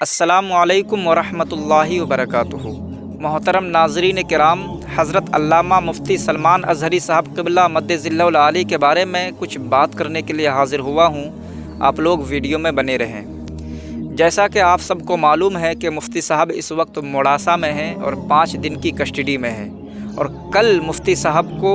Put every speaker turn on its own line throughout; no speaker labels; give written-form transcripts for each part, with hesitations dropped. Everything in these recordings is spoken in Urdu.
السلام علیکم ورحمۃ اللہ وبرکاتہ۔ محترم ناظرین کرام، حضرت علامہ مفتی سلمان اظہری صاحب قبلہ مد ظلہ العالی کے بارے میں کچھ بات کرنے کے لیے حاضر ہوا ہوں۔ آپ لوگ ویڈیو میں بنے رہیں۔ جیسا کہ آپ سب کو معلوم ہے کہ مفتی صاحب اس وقت موڑاسا میں ہیں اور 5 دن کی کسٹڈی میں ہیں، اور کل مفتی صاحب کو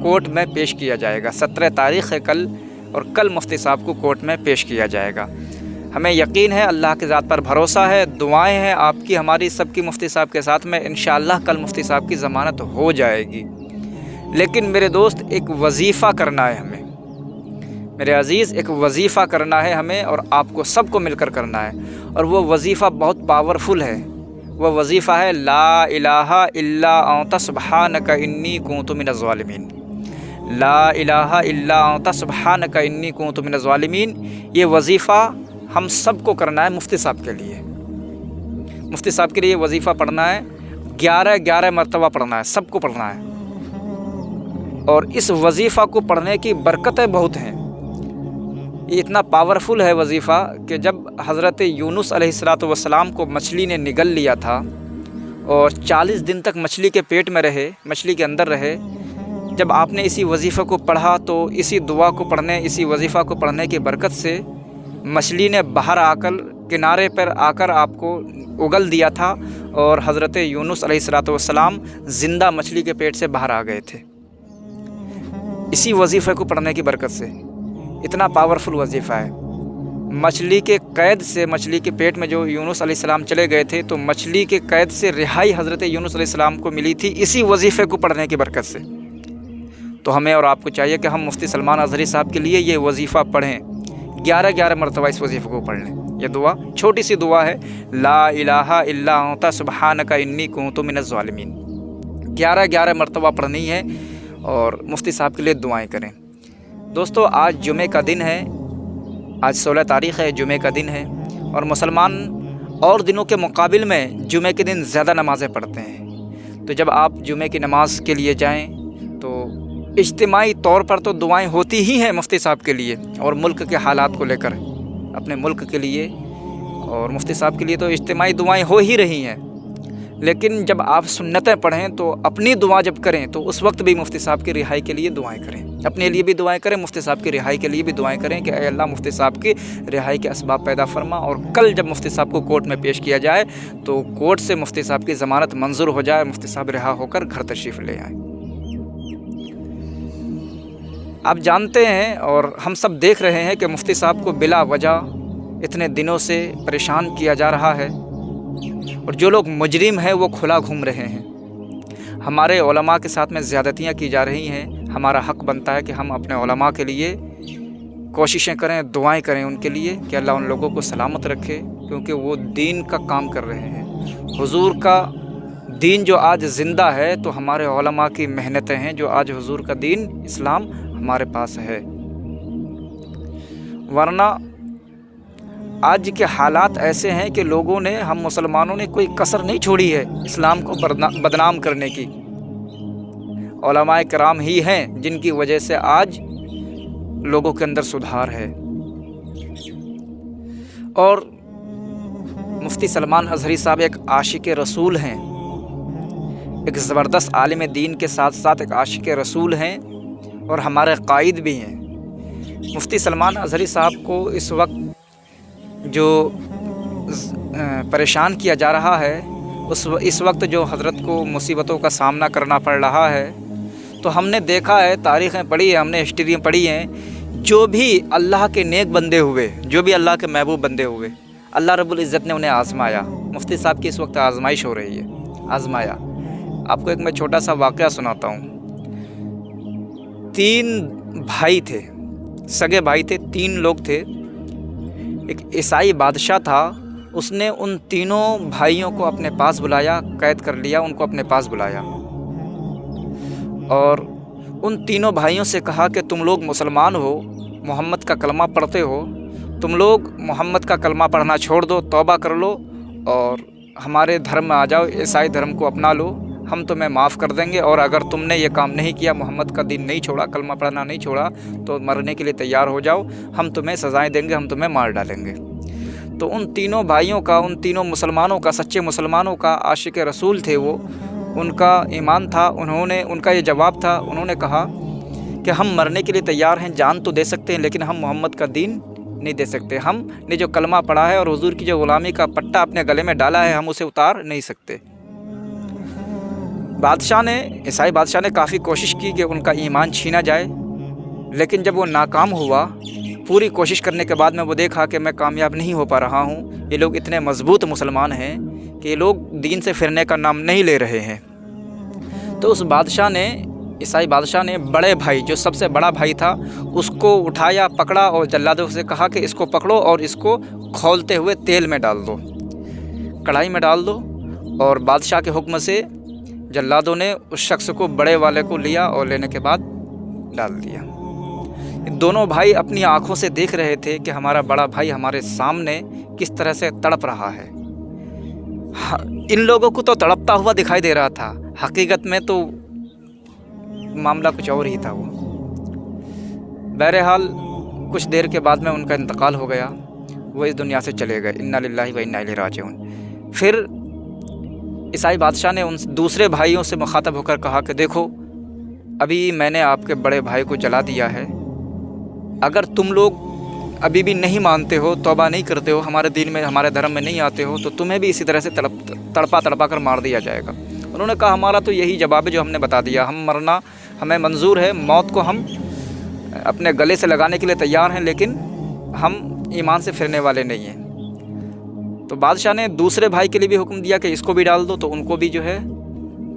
کورٹ میں پیش کیا جائے گا۔ 17 تاریخ ہے کل، اور کل مفتی صاحب کو کورٹ میں پیش کیا جائے گا۔ ہمیں یقین ہے، اللہ کی ذات پر بھروسہ ہے، دعائیں ہیں آپ کی، ہماری سب کی مفتی صاحب کے ساتھ میں، انشاءاللہ کل مفتی صاحب کی ضمانت ہو جائے گی۔ لیکن میرے دوست، ایک وظیفہ کرنا ہے ہمیں، میرے عزیز، ایک وظیفہ کرنا ہے ہمیں، اور آپ کو سب کو مل کر کرنا ہے، اور وہ وظیفہ بہت پاورفل ہے۔ وہ وظیفہ ہے لا الہ الا انت سبحانک انی کنت من الظالمین۔ لا الہ الا انت سبحانک انی کنت من الظالمین۔ یہ وظیفہ ہم سب کو کرنا ہے مفتی صاحب کے لیے۔ مفتی صاحب کے لیے وظیفہ پڑھنا ہے، 11 مرتبہ پڑھنا ہے، سب کو پڑھنا ہے۔ اور اس وظیفہ کو پڑھنے کی برکتیں بہت ہیں۔ یہ اتنا پاورفل ہے وظیفہ کہ جب حضرت یونس علیہ السلام کو مچھلی نے نگل لیا تھا اور 40 دن تک مچھلی کے پیٹ میں رہے، مچھلی کے اندر رہے، جب آپ نے اسی وظیفہ کو پڑھا تو اسی دعا کو پڑھنے، اسی وظیفہ کو پڑھنے کی برکت سے مچھلی نے باہر آ کر کنارے پر آ کر آپ کو اگل دیا تھا، اور حضرت یونس علیہ السلام زندہ مچھلی کے پیٹ سے باہر آ گئے تھے، اسی وظیفے کو پڑھنے کی برکت سے۔ اتنا پاورفل وظیفہ ہے۔ مچھلی کے قید سے، مچھلی کے پیٹ میں جو یونس علیہ السلام چلے گئے تھے، تو مچھلی کے قید سے رہائی حضرت یونس علیہ السلام کو ملی تھی اسی وظیفے کو پڑھنے کی برکت سے۔ تو ہمیں اور آپ کو چاہیے کہ ہم مفتی سلمان اظہری صاحب کے لیے یہ وظیفہ پڑھیں، 11 مرتبہ اس وظیفے کو پڑھ لیں۔ یہ دعا چھوٹی سی دعا ہے، لا الہ الا انت سبحانک انی کنت من الظالمین، 11 مرتبہ پڑھنی ہے، اور مفتی صاحب کے لیے دعائیں کریں۔ دوستو، آج جمعہ کا دن ہے، آج 16 تاریخ ہے، جمعہ کا دن ہے، اور مسلمان اور دنوں کے مقابل میں جمعہ کے دن زیادہ نمازیں پڑھتے ہیں۔ تو جب آپ جمعہ کی نماز کے لیے جائیں تو اجتماعی طور پر تو دعائیں ہوتی ہی ہیں مفتی صاحب کے لیے، اور ملک کے حالات کو لے کر، اپنے ملک کے لیے اور مفتی صاحب کے لیے تو اجتماعی دعائیں ہو ہی رہی ہیں۔ لیکن جب آپ سنتیں پڑھیں تو اپنی دعا جب کریں تو اس وقت بھی مفتی صاحب کی رہائی کے لیے دعائیں کریں، اپنے لیے بھی دعائیں کریں، مفتی صاحب کی رہائی کے لیے بھی دعائیں کریں کہ اے اللہ مفتی صاحب کی رہائی کے اسباب پیدا فرما، اور کل جب مفتی صاحب کو کورٹ میں پیش کیا جائے تو کورٹ سے مفتی صاحب کی ضمانت منظور ہو جائے، مفتی صاحب رہا ہو کر گھر تشریف لے آئیں۔ آپ جانتے ہیں اور ہم سب دیکھ رہے ہیں کہ مفتی صاحب کو بلا وجہ اتنے دنوں سے پریشان کیا جا رہا ہے، اور جو لوگ مجرم ہیں وہ کھلا گھوم رہے ہیں۔ ہمارے علماء کے ساتھ میں زیادتیاں کی جا رہی ہیں۔ ہمارا حق بنتا ہے کہ ہم اپنے علماء کے لیے کوششیں کریں، دعائیں کریں ان کے لیے کہ اللہ ان لوگوں کو سلامت رکھے، کیونکہ وہ دین کا کام کر رہے ہیں۔ حضور کا دین جو آج زندہ ہے تو ہمارے علماء کی محنتیں ہیں، جو آج حضور کا دین اسلام ہمارے پاس ہے۔ ورنہ آج کے حالات ایسے ہیں کہ لوگوں نے، ہم مسلمانوں نے کوئی کسر نہیں چھوڑی ہے اسلام کو بدنام کرنے کی۔ علماء کرام ہی ہیں جن کی وجہ سے آج لوگوں کے اندر سدھار ہے۔ اور مفتی سلمان اظہری صاحب ایک عاشق رسول ہیں، ایک زبردست عالم دین کے ساتھ ساتھ ایک عاشق رسول ہیں، اور ہمارے قائد بھی ہیں۔ مفتی سلمان اظہری صاحب کو اس وقت جو پریشان کیا جا رہا ہے، اس وقت جو حضرت کو مصیبتوں کا سامنا کرنا پڑ رہا ہے، تو ہم نے دیکھا ہے، تاریخیں پڑھی ہیں، ہم نے ہسٹریاں پڑھی ہیں، جو بھی اللہ کے نیک بندے ہوئے، جو بھی اللہ کے محبوب بندے ہوئے، اللہ رب العزت نے انہیں آزمایا۔ مفتی صاحب کی اس وقت آزمائش ہو رہی ہے، آزمایا۔ آپ کو ایک میں چھوٹا سا واقعہ سناتا ہوں۔ 3 بھائی تھے، سگے بھائی تھے، 3 لوگ تھے۔ ایک عیسائی بادشاہ تھا، اس نے ان تینوں بھائیوں کو اپنے پاس بلایا، قید کر لیا، ان کو اپنے پاس بلایا، اور ان تینوں بھائیوں سے کہا کہ تم لوگ مسلمان ہو، محمد کا کلمہ پڑھتے ہو، تم لوگ محمد کا کلمہ پڑھنا چھوڑ دو، توبہ کر لو، اور ہمارے دھرم میں آ جاؤ، عیسائی دھرم کو اپنا لو، ہم تمہیں معاف کر دیں گے، اور اگر تم نے یہ کام نہیں کیا، محمد کا دین نہیں چھوڑا، کلمہ پڑھنا نہیں چھوڑا، تو مرنے کے لیے تیار ہو جاؤ، ہم تمہیں سزائیں دیں گے، ہم تمہیں مار ڈالیں گے۔ تو ان تینوں بھائیوں کا، ان تینوں مسلمانوں کا، سچے مسلمانوں کا، عاشق رسول تھے وہ، ان کا ایمان تھا، ان کا یہ جواب تھا، انہوں نے کہا کہ ہم مرنے کے لیے تیار ہیں، جان تو دے سکتے ہیں لیکن ہم محمد کا دین نہیں دے سکتے، ہم نے جو کلمہ پڑھا ہے اور حضور کی جو غلامی کا پٹہ اپنے گلے میں ڈالا ہے ہم اسے اتار نہیں سکتے۔ عیسائی بادشاہ نے کافی کوشش کی کہ ان کا ایمان چھینا جائے، لیکن جب وہ ناکام ہوا، پوری کوشش کرنے کے بعد میں وہ دیکھا کہ میں کامیاب نہیں ہو پا رہا ہوں، یہ لوگ اتنے مضبوط مسلمان ہیں کہ یہ لوگ دین سے پھرنے کا نام نہیں لے رہے ہیں۔ تو اس عیسائی بادشاہ نے بڑے بھائی، جو سب سے بڑا بھائی تھا، اس کو اٹھایا، پکڑا اور جلادوں سے کہا کہ اس کو پکڑو اور اس کو کھولتے ہوئے تیل میں ڈال دو، کڑھائی میں ڈال دو۔ اور بادشاہ کے حکم سے جلادوں نے اس شخص کو، بڑے والے کو لیا اور لینے کے بعد ڈال دیا۔ دونوں بھائی اپنی آنکھوں سے دیکھ رہے تھے کہ ہمارا بڑا بھائی ہمارے سامنے کس طرح سے تڑپ رہا ہے۔ ان لوگوں کو تو تڑپتا ہوا دکھائی دے رہا تھا، حقیقت میں تو معاملہ کچھ اور ہی تھا۔ وہ بہرحال کچھ دیر کے بعد میں ان کا انتقال ہو گیا، وہ اس دنیا سے چلے گئے۔ انا للہ و انا الیہ راجعون۔ پھر عیسائی بادشاہ نے ان دوسرے بھائیوں سے مخاطب ہو کر کہا کہ دیکھو، ابھی میں نے آپ کے بڑے بھائی کو جلا دیا ہے، اگر تم لوگ ابھی بھی نہیں مانتے ہو، توبہ نہیں کرتے ہو، ہمارے دین میں، ہمارے دھرم میں نہیں آتے ہو، تو تمہیں بھی اسی طرح سے تڑپا کر مار دیا جائے گا۔ انہوں نے کہا ہمارا تو یہی جواب ہے جو ہم نے بتا دیا، ہم مرنا ہمیں منظور ہے، موت کو ہم اپنے گلے سے لگانے کے لیے تیار ہیں، لیکن ہم ایمان سے پھرنے والے نہیں ہیں۔ تو بادشاہ نے دوسرے بھائی کے لیے بھی حکم دیا کہ اس کو بھی ڈال دو، تو ان کو بھی جو ہے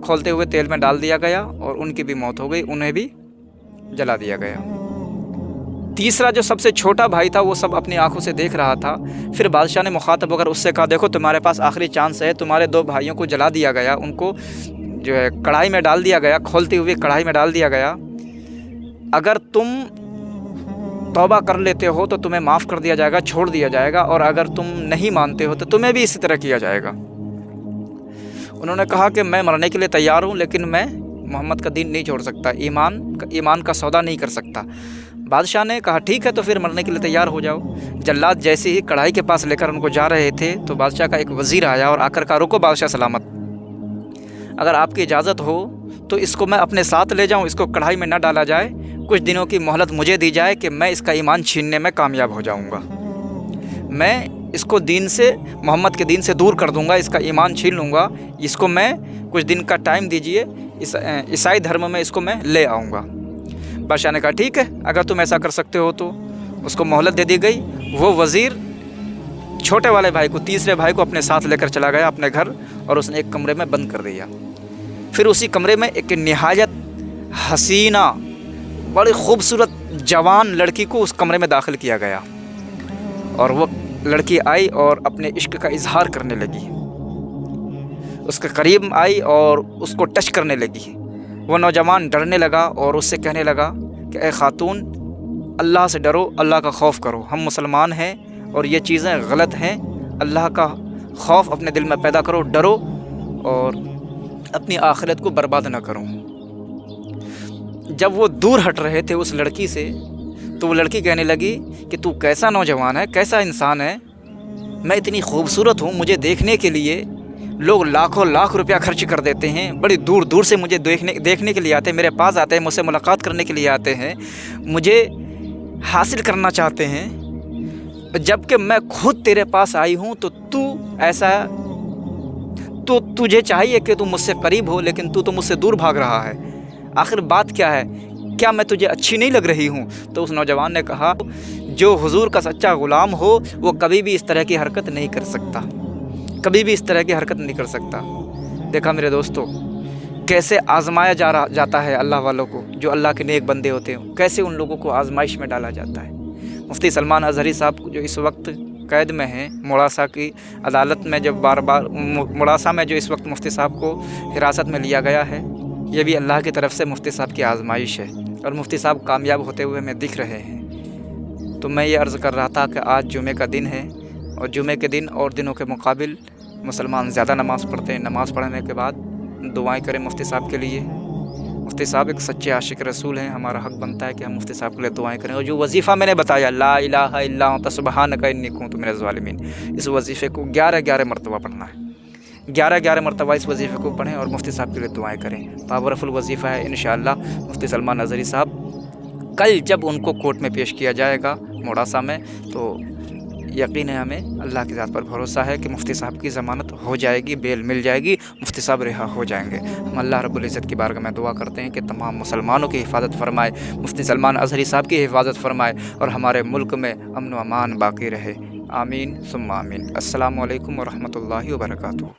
کھولتے ہوئے تیل میں ڈال دیا گیا اور ان کی بھی موت ہو گئی، انہیں بھی جلا دیا گیا۔ تیسرا جو سب سے چھوٹا بھائی تھا وہ سب اپنی آنکھوں سے دیکھ رہا تھا۔ پھر بادشاہ نے مخاطب ہو کر اس سے کہا دیکھو تمہارے پاس آخری چانس ہے، تمہارے دو بھائیوں کو جلا دیا گیا، ان کو جو ہے کڑھائی میں ڈال دیا گیا، کھولتی ہوئی کڑھائی میں ڈال دیا گیا، اگر تم توبہ کر لیتے ہو تو تمہیں معاف کر دیا جائے گا، چھوڑ دیا جائے گا، اور اگر تم نہیں مانتے ہو تو تمہیں بھی اسی طرح کیا جائے گا۔ انہوں نے کہا کہ میں مرنے کے لیے تیار ہوں، لیکن میں محمد کا دین نہیں چھوڑ سکتا، ایمان کا سودا نہیں کر سکتا۔ بادشاہ نے کہا ٹھیک ہے، تو پھر مرنے کے لیے تیار ہو جاؤ۔ جلاد جیسے ہی کڑھائی کے پاس لے کر ان کو جا رہے تھے تو بادشاہ کا ایک وزیر آیا اور آ کر کہا رکو بادشاہ سلامت، اگر آپ کی اجازت ہو تو اس کو میں اپنے ساتھ لے جاؤں، اس کو کڑھائی میں نہ ڈالا جائے، کچھ دنوں کی مہلت مجھے دی جائے کہ میں اس کا ایمان چھیننے میں کامیاب ہو جاؤں گا، میں اس کو دین سے، محمد کے دین سے دور کر دوں گا، اس کا ایمان چھین لوں گا، اس کو میں کچھ دن کا ٹائم دیجئے، عیسائی دھرم میں اس کو میں لے آؤں گا۔ بادشاہ نے کہا ٹھیک ہے، اگر تم ایسا کر سکتے ہو تو اس کو مہلت دے دی گئی۔ وہ وزیر چھوٹے والے بھائی کو، تیسرے بھائی کو اپنے ساتھ لے کر چلا گیا اپنے گھر، اور اس نے ایک کمرے میں بند کر دیا۔ پھر اسی کمرے میں ایک نہایت حسینہ، بڑی خوبصورت جوان لڑکی کو اس کمرے میں داخل کیا گیا، اور وہ لڑکی آئی اور اپنے عشق کا اظہار کرنے لگی، اس کے قریب آئی اور اس کو ٹچ کرنے لگی۔ وہ نوجوان ڈرنے لگا اور اس سے کہنے لگا کہ اے خاتون، اللہ سے ڈرو، اللہ کا خوف کرو، ہم مسلمان ہیں اور یہ چیزیں غلط ہیں، اللہ کا خوف اپنے دل میں پیدا کرو، ڈرو اور اپنی آخرت کو برباد نہ کرو۔ جب وہ دور ہٹ رہے تھے اس لڑکی سے تو وہ لڑکی کہنے لگی کہ تو کیسا نوجوان ہے، کیسا انسان ہے، میں اتنی خوبصورت ہوں، مجھے دیکھنے کے لیے لوگ لاکھوں لاکھ روپیہ خرچ کر دیتے ہیں، بڑی دور دور سے مجھے دیکھنے کے لیے آتے ہیں، میرے پاس آتے ہیں، مجھ سے ملاقات کرنے کے لیے آتے ہیں، مجھے حاصل کرنا چاہتے ہیں، جب کہ میں خود تیرے پاس آئی ہوں تو تجھے چاہیے کہ تو مجھ سے قریب ہو، لیکن تو مجھ سے دور بھاگ رہا ہے، آخر بات کیا ہے، کیا میں تجھے اچھی نہیں لگ رہی ہوں؟ تو اس نوجوان نے کہا جو حضور کا سچا غلام ہو وہ کبھی بھی اس طرح کی حرکت نہیں کر سکتا، کبھی بھی اس طرح کی حرکت نہیں کر سکتا۔ دیکھا میرے دوستو، کیسے آزمایا جاتا ہے اللہ والوں کو، جو اللہ کے نیک بندے ہوتے ہیں، کیسے ان لوگوں کو آزمائش میں ڈالا جاتا ہے۔ مفتی سلمان اظہری صاحب جو اس وقت قید میں ہیں موڑاسا کی عدالت میں، جب موڑاسا میں جو اس وقت مفتی صاحب کو حراست میں لیا گیا ہے، یہ بھی اللہ کی طرف سے مفتی صاحب کی آزمائش ہے، اور مفتی صاحب کامیاب ہوتے ہوئے ہمیں دکھ رہے ہیں۔ تو میں یہ عرض کر رہا تھا کہ آج جمعے کا دن ہے، اور جمعے کے دن اور دنوں کے مقابل مسلمان زیادہ نماز پڑھتے ہیں، نماز پڑھنے کے بعد دعائیں کریں مفتی صاحب کے لیے، مفتی صاحب ایک سچے عاشق رسول ہیں، ہمارا حق بنتا ہے کہ ہم مفتی صاحب کے لیے دعائیں کریں۔ اور جو وظیفہ میں نے بتایا لا الہ الا انت سبحانک انی کنت من الظالمین، اس وظیفے کو 11 مرتبہ پڑھنا ہے، 11 مرتبہ اس وظیفے کو پڑھیں اور مفتی صاحب کے لیے دعائیں کریں۔ پاورفل وظیفہ ہے انشاءاللہ۔ مفتی سلمان اظہری صاحب کل جب ان کو کورٹ میں پیش کیا جائے گا موڑاسا میں، تو یقین ہے ہمیں، اللہ کی ذات پر بھروسہ ہے کہ مفتی صاحب کی ضمانت ہو جائے گی، بیل مل جائے گی، مفتی صاحب رہا ہو جائیں گے۔ ہم اللہ رب العزت کی بارگاہ میں دعا کرتے ہیں کہ تمام مسلمانوں کی حفاظت فرمائے، مفتی سلمان اظہری صاحب کی حفاظت فرمائے اور ہمارے ملک میں امن و امان باقی رہے۔ آمین ثم آمین۔ السلام علیکم ورحمۃ اللہ وبرکاتہ۔